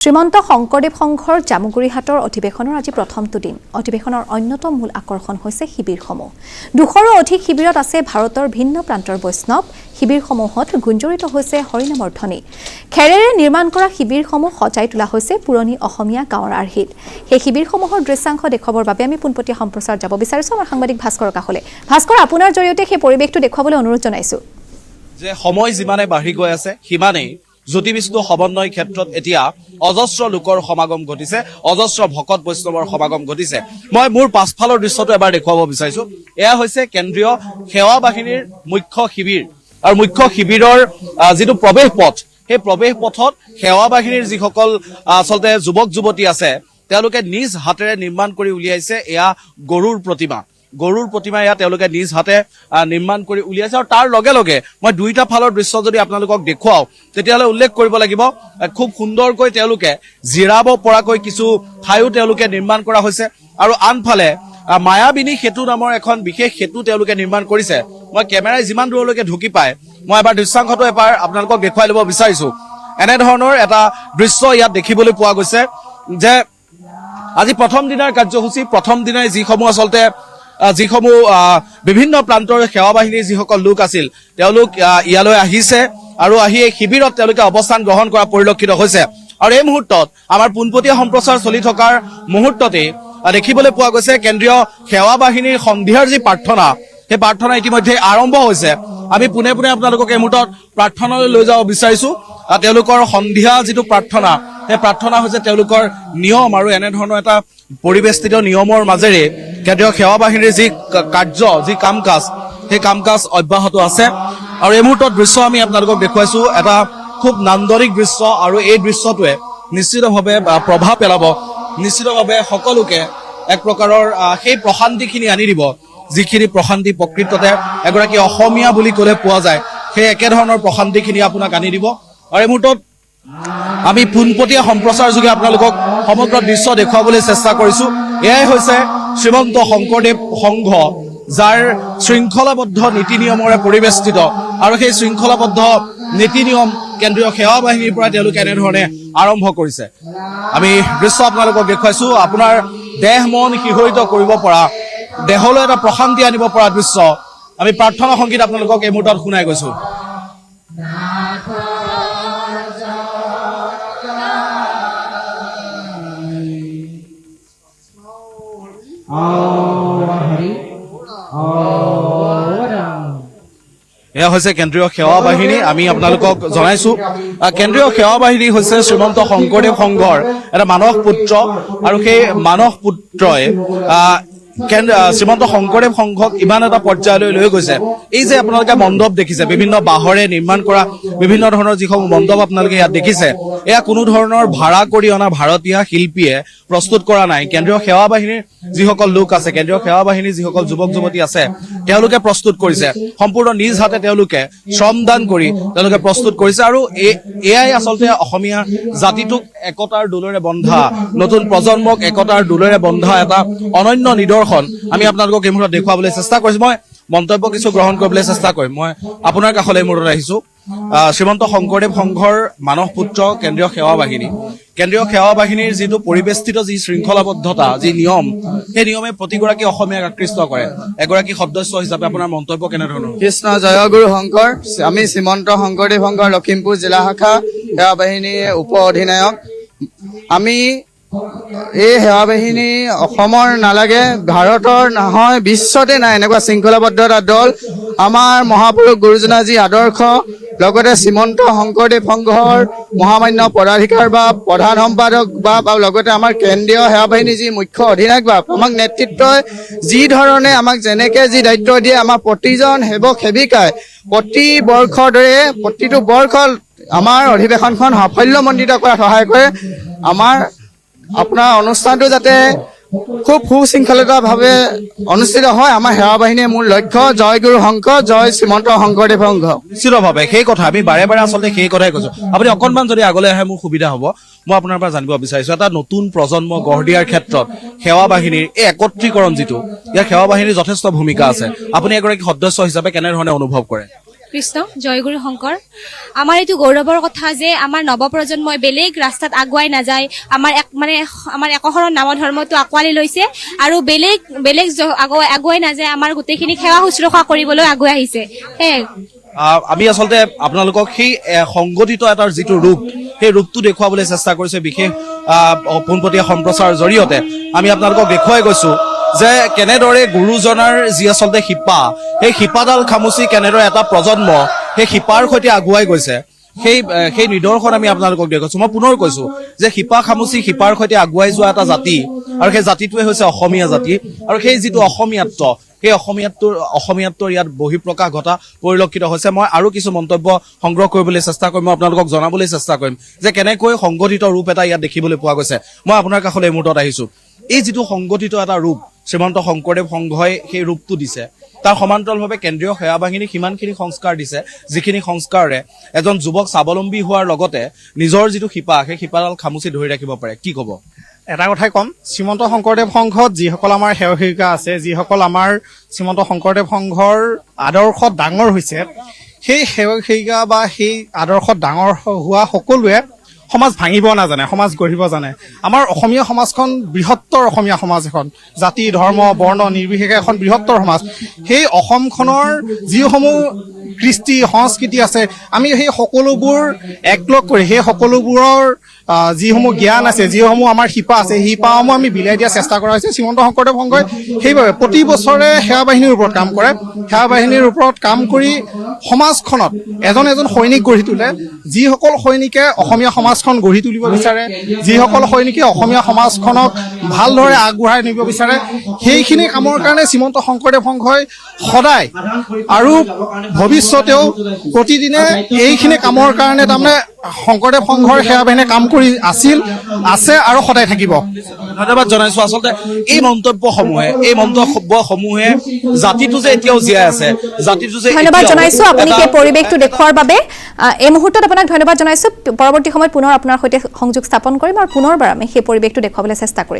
শ্ৰীমন্ত শংকৰদেৱ সংঘৰ জামুগুৰিহাটৰ অধিৱেশনৰ আজি প্ৰথমটো দিন। অধিৱেশনৰ অন্যতম মূল আকৰ্ষণ হৈছে শিবিৰসমূহ। 200ৰো অধিক শিবিৰত আছে ভাৰতৰ ভিন্ন প্ৰান্তৰ বৈষ্ণৱ। শিবিৰসমূহত গুঞ্জৰিত হৈছে হৰিনামৰ ধ্বনি। খেৰেৰে নিৰ্মাণ কৰা শিবিৰসমূহ সজাই তোলা হৈছে পুৰণি অসমীয়া গাঁৱৰ আৰ্হিত। সেই শিবিৰসমূহৰ দৃশ্যাংশ দেখুৱাবৰ বাবে আমি পোনপটীয়া সম্প্ৰচাৰ যাব বিচাৰিছোঁ আমাৰ সাংবাদিক ভাস্কৰৰ কাষলৈ। ভাস্কৰ, আপোনাৰ জৰিয়তে সেই পৰিৱেশটো দেখুৱাবলৈ অনুৰোধ জনাইছোঁ। যে সময় যিমানে বাঢ়ি গৈ আছে সিমানেই জ্যোতিবিষ্ণু সমন্বয় ক্ষেত্ৰত এতিয়া অজস্ৰ লোকৰ সমাগম ঘটিছে, অজস্ৰ ভকত বৈষ্ণৱৰ সমাগম ঘটিছে। মই মোৰ পাছফালৰ দৃশ্যটো এবাৰ দেখুৱাব বিচাৰিছো। এয়া হৈছে কেন্দ্ৰীয় সেৱা বাহিনীৰ মুখ্য শিবিৰ আৰু মুখ্য শিবিৰৰ যিটো প্ৰৱেশ পথ, সেই প্ৰৱেশ পথত সেৱা বাহিনীৰ যিসকল আচলতে যুৱক যুৱতী আছে তেওঁলোকে নিজ হাতেৰে নিৰ্মাণ কৰি উলিয়াইছে এয়া গৰুৰ প্ৰতিমা। গৰুৰ প্ৰতিমা এয়া তেওঁলোকে নিজ হাতে নিৰ্মাণ কৰি উলিয়াইছে। আৰু তাৰ লগে লগে মই দুইটা ফালৰ দৃশ্য যদি আপোনালোকক দেখুৱাও তেতিয়াহ'লে উল্লেখ কৰিব লাগিব খুব সুন্দৰকৈ তেওঁলোকে জিৰাব পৰাকৈ কিছু ঠাইও তেওঁলোকে নিৰ্মাণ কৰা হৈছে। আৰু আনফালে মায়াবিনী সেতু নামৰ এখন বিশেষ সেতু তেওঁলোকে নিৰ্মাণ কৰিছে। মই কেমেৰাই যিমান দূৰলৈকে ঢুকি পায় মই এবাৰ দৃশ্যাংশটো এবাৰ আপোনালোকক দেখুৱাই ল'ব বিচাৰিছো। এনেধৰণৰ এটা দৃশ্য ইয়াত দেখিবলৈ পোৱা গৈছে যে আজি প্ৰথম দিনাৰ কাৰ্যসূচী, প্ৰথম দিনাই যিসমূহ আচলতে বিভিন্ন প্ৰান্তৰ সেৱা বাহিনীৰ যিসকল লোক আছিল তেওঁলোক ইয়ালৈ আহিছে আৰু আহি এই শিবিৰত তেওঁলোকে অৱস্থান গ্ৰহণ কৰা পৰিলক্ষিত হৈছে। আৰু এই মুহূৰ্তত আমাৰ পোনপটীয়া সম্প্ৰচাৰ চলি থকাৰ মুহূৰ্ততে দেখিবলৈ পোৱা গৈছে কেন্দ্ৰীয় সেৱা বাহিনীৰ সন্ধিয়াৰ যি প্ৰাৰ্থনা, সেই প্ৰাৰ্থনা ইতিমধ্যে আৰম্ভ হৈছে। আমি পোনে পোনে আপোনালোকক এই মুহূৰ্তত প্ৰাৰ্থনালৈ লৈ যাব বিচাৰিছো। তেওঁলোকৰ সন্ধিয়া যিটো প্ৰাৰ্থনা, সেই প্ৰাৰ্থনা হৈছে তেওঁলোকৰ নিয়ম আৰু এনেধৰণৰ এটা পৰিৱেষ্টিত নিয়মৰ মাজেৰে কেন্দ্ৰীয় সেৱা বাহিনীৰ যি কাৰ্য, যি কাম কাজ, সেই কাম কাজ অব্যাহত আছে। আৰু এই মুহূৰ্তত দৃশ্য আমি আপোনালোকক দেখুৱাইছো এটা খুব নান্দনিক দৃশ্য। আৰু এই দৃশ্যটোৱে নিশ্চিতভাৱে প্ৰভাৱ পেলাব, নিশ্চিতভাৱে সকলোকে এক প্ৰকাৰৰ সেই প্ৰশান্তিখিনি আনি দিব, যিখিনি প্ৰশান্তি প্ৰকৃততে এগৰাকী অসমীয়া বুলি ক'লে পোৱা যায়, সেই একেধৰণৰ প্ৰশান্তিখিনি আপোনাক আনি দিব। আৰু এই মুহূৰ্তত আমি পোনপটীয়া সম্প্ৰচাৰ যোগে আপোনালোকক সমগ্ৰ দৃশ্য দেখুৱাবলৈ চেষ্টা কৰিছো। এয়াই হৈছে শ্ৰীমন্ত শংকৰদেৱ সংঘ, যাৰ শৃংখলাবদ্ধ নীতি নিয়মেৰে পৰিবেষ্টিত। আৰু সেই শৃংখলাবদ্ধ নীতি নিয়ম কেন্দ্ৰীয় সেৱা বাহিনীৰ পৰা তেওঁলোকে এনেধৰণে আৰম্ভ কৰিছে। আমি দৃশ্য আপোনালোকক দেখুৱাইছো, আপোনাৰ দেহ মন শিহৰিত কৰিব পৰা, দেহলৈ এটা প্ৰশান্তি আনিব পৰা দৃশ্য আমি প্ৰাৰ্থনা সংগীত আপোনালোকক এই মুহূৰ্তত শুনাই গৈছো। এয়া হৈছে কেন্দ্ৰীয় সেৱা বাহিনী। আমি আপোনালোকক জনাইছো কেন্দ্ৰীয় সেৱা বাহিনী হৈছে শ্ৰীমন্ত শংকৰদেৱ সংঘৰ এটা মানস পুত্ৰ। আৰু সেই মানস পুত্ৰই শ্ৰীমন্ত শংকৰদেৱ সংঘক ইমান এটা পৰ্যায়লৈ লৈ গৈছে। এই যে আপোনালোকে মণ্ডপ দেখিছে, বিভিন্ন বাঁহৰে নিৰ্মাণ কৰা বিভিন্ন ধৰণৰ যিসমূহ মণ্ডপ আপোনালোকে ইয়াত দেখিছে, এয়া কোনো ধৰণৰ ভাড়া কৰি অনা ভাৰতীয় শিল্পীয়ে প্ৰস্তুত কৰা নাই। কেন্দ্ৰীয় সেৱা বাহিনীৰ যিসকল লোক আছে, কেন্দ্ৰীয় সেৱা বাহিনীৰ যিসকল যুৱক যুৱতী আছে তেওঁলোকে প্ৰস্তুত কৰিছে, সম্পূৰ্ণ নিজ হাতে তেওঁলোকে শ্ৰমদান কৰি তেওঁলোকে প্ৰস্তুত কৰিছে। আৰু এয়াই আচলতে অসমীয়া জাতিটোক একতাৰ ডোলেৰে বন্ধা, নতুন প্ৰজন্মক একতাৰ ডোলেৰে বন্ধা এটা অনন্য নিদৰ্শন আমি আপোনালোকক এই মুহূৰ্তত দেখুৱাবলৈ চেষ্টা কৰিছো। মই মন্তব্য কিছু গ্ৰহণ কৰিবলৈ চেষ্টা কৰিম। মই আপোনাৰ কাষলৈ এই মুহূৰ্তত আহিছো। শ্ৰীমন্ত শংকৰদেৱ সংঘৰ মানস পুত্ৰ কেন্দ্ৰীয় সেৱা বাহিনী, কেন্দ্ৰীয় সেৱা বাহিনীৰ যিটো পৰিবেষ্টিত যি শৃংখলাবদ্ধতা, যি নিয়ম, সেই নিয়মে প্ৰতিগৰাকী অসমীয়াক আকৃষ্ট কৰে। এগৰাকী সদস্য হিচাপে আপোনাৰ মন্তব্য কেনেধৰণৰ? কৃষ্ণ জয়গুৰু শংকৰ। আমি শ্ৰীমন্ত শংকৰদেৱ সংঘৰ লখিমপুৰ জিলা শাখা সেৱা বাহিনীৰ উপ অধিনায়ক। আমি এই সেৱা বাহিনী অসমৰ নালাগে, ভাৰতৰ নহয়, বিশ্বতে নাই এনেকুৱা শৃংখলাবদ্ধতা দল। আমাৰ মহাপুৰুষ গুৰুজনাৰ যি আদৰ্শ, লগতে শ্ৰীমন্ত শংকৰদেৱ সংঘৰ মহামান্য পদাধিকাৰ বা প্ৰধান সম্পাদক বা লগতে আমাৰ কেন্দ্ৰীয় সেৱা বাহিনীৰ যি মুখ্য অধিনায়ক বা আমাক নেতৃত্বই যি ধৰণে আমাক যেনেকে যি দায়িত্ব দিয়ে, আমাৰ প্ৰতিজন সেৱক সেৱিকাই প্ৰতি বৰ্ষৰ দৰে প্ৰতিটো বৰ্ষত আমাৰ অধিৱেশনখন সাফল্যমণ্ডিত কৰাত সহায় কৰে। আপোনাৰ অনুষ্ঠানটো যাতে খুব সুশৃংখলিতভাৱে অনুষ্ঠিত হয়, আমাৰ সেৱা বাহিনীৰ মূল লক্ষ্য। জয় গুৰু শংকৰ, জয় শ্ৰীমন্ত শংকৰদেৱ সংঘ। নিশ্চিতভাৱে সেই কথা আমি বাৰে বাৰে আচলতে সেই কথাই কৈছো। আপুনি অকণমান যদি আগলৈ আহে মোৰ সুবিধা হ'ব। মই আপোনাৰ পৰা জানিব বিচাৰিছো, এটা নতুন প্ৰজন্ম গঢ় দিয়াৰ ক্ষেত্ৰত সেৱা বাহিনীৰ এই একত্ৰীকৰণ যিটো, ইয়াৰ সেৱা বাহিনীৰ যথেষ্ট ভূমিকা আছে। আপুনি এগৰাকী সদস্য হিচাপে কেনেধৰণে অনুভৱ কৰে? কৃষ্ণ জয়গুৰু শংকৰ আমাৰ এইটো গৌৰৱৰ কথা যে আমাৰ নৱপ্ৰজন্মই বেলেগ ৰাস্তাত আগুৱাই নাযায় আমাৰ একশৰণ নাম ধৰ্মটো আঁকোৱালি লৈছে আৰু বেলেগ আগুৱাই নাযায় আমাৰ গোটেইখিনি সেৱা শুশ্ৰূষা কৰিবলৈ আগুৱাই আহিছে আমি আচলতে আপোনালোকক সেই সংগঠিত এটাৰ যিটো ৰূপ সেই ৰূপটো দেখুৱাবলৈ চেষ্টা কৰিছে বিশেষ পোনপটীয়া সম্প্ৰচাৰৰ জৰিয়তে আমি আপোনালোকক দেখুৱাই গৈছো যে কেনেদৰে গুৰুজনাৰ যি আচলতে শিপা সেই শিপাডাল খামুচি কেনেদৰে এটা প্ৰজন্ম সেই শিপাৰ সৈতে আগুৱাই গৈছে সেই নিদৰ্শন আমি আপোনালোকক দেখুৱাইছো মই পুনৰ কৈছো যে শিপা খামুচি শিপাৰ সৈতে আগুৱাই যোৱা এটা জাতি আৰু সেই জাতিটোৱে হৈছে অসমীয়া জাতি আৰু সেই যিটো অসমীয়াত্ব সেই অসমীয়াত্বৰ ইয়াত বহিঃপ্ৰকাশ ঘটা পৰিলক্ষিত হৈছে মই আৰু কিছু মন্তব্য সংগ্ৰহ কৰিবলৈ চেষ্টা কৰিম মই আপোনালোকক জনাবলৈ চেষ্টা কৰিম যে কেনেকৈ সংগঠিত ৰূপ এটা ইয়াত দেখিবলৈ পোৱা গৈছে মই আপোনাৰ কাষলৈ এই মুহূৰ্তত আহিছো এই যিটো সংগঠিত এটা ৰূপ শ্ৰীমন্ত শংকৰদেৱ সংঘই সেই ৰূপটো দিছে তাৰ সমান্তৰালভাৱে কেন্দ্ৰীয় সেৱা বাহিনীক সিমানখিনি সংস্কাৰ দিছে যিখিনি সংস্কাৰে এজন যুৱক স্বাৱলম্বী হোৱাৰ লগতে নিজৰ যিটো শিপা সেই শিপাডাল খামুচি ধৰি ৰাখিব পাৰে কি ক'ব এটা কথাই ক'ম শ্ৰীমন্ত শংকৰদেৱ সংঘত যিসকল আমাৰ সেৱক আছে যিসকল আমাৰ শ্ৰীমন্ত শংকৰদেৱ সংঘৰ আদৰ্শত ডাঙৰ হৈছে সেই সেৱক বা সেই আদৰ্শত ডাঙৰ হোৱা সকলোৱে সমাজ ভাঙিব নাজানে সমাজ গঢ়িব জানে আমাৰ অসমীয়া সমাজখন বৃহত্তৰ অসমীয়া সমাজ এখন জাতি ধৰ্ম বৰ্ণ নিৰ্বিশেষে এখন বৃহত্তৰ সমাজ সেই অসমখনৰ যিসমূহ কৃষ্টি সংস্কৃতি আছে আমি সেই সকলোবোৰ একলগ কৰি সেই সকলোবোৰৰ যিসমূহ জ্ঞান আছে যিসমূহ আমাৰ শিপা আছে সেই শিপাসমূহ আমি বিলাই দিয়াৰ চেষ্টা কৰা হৈছে শ্ৰীমন্ত শংকৰদেৱ সংঘই সেইবাবে প্ৰতি বছৰে সেৱা বাহিনীৰ ওপৰত কাম কৰে সেৱা বাহিনীৰ ওপৰত কাম কৰি সমাজখনত এজন সৈনিক গঢ়ি তোলে যিসকল সৈনিকে অসমীয়া সমাজখন গঢ়ি তুলিব বিচাৰে যিসকল সৈনিকে অসমীয়া সমাজখনক ভালদৰে আগবঢ়াই নিব বিচাৰে সেইখিনি কামৰ কাৰণে শ্ৰীমন্ত শংকৰদেৱ সংঘই সদায় আৰু ভৱিষ্যতেও প্ৰতিদিনে এইখিনি কামৰ কাৰণে তাৰমানে শংকৰদেৱ সংঘৰ সেৱা বাহিনীয়ে কাম কৰি আছে আৰু সদায় থাকিব ধন্যবাদ জনাইছো আচলতে এই মন্তব্যসমূহে জাতিটো যে এতিয়াও জীয়াই আছে জাতিটো যে ধন্যবাদ জনাইছো আপুনি সেই পৰিৱেশটো দেখুৱাৰ বাবে এই মুহূৰ্তত আপোনাক ধন্যবাদ জনাইছো পৰৱৰ্তী সময়ত পুনৰ আপোনাৰ সৈতে সংযোগ স্থাপন কৰিম আৰু পুনৰবাৰ আমি সেই পৰিৱেশটো দেখুৱাবলৈ চেষ্টা কৰিম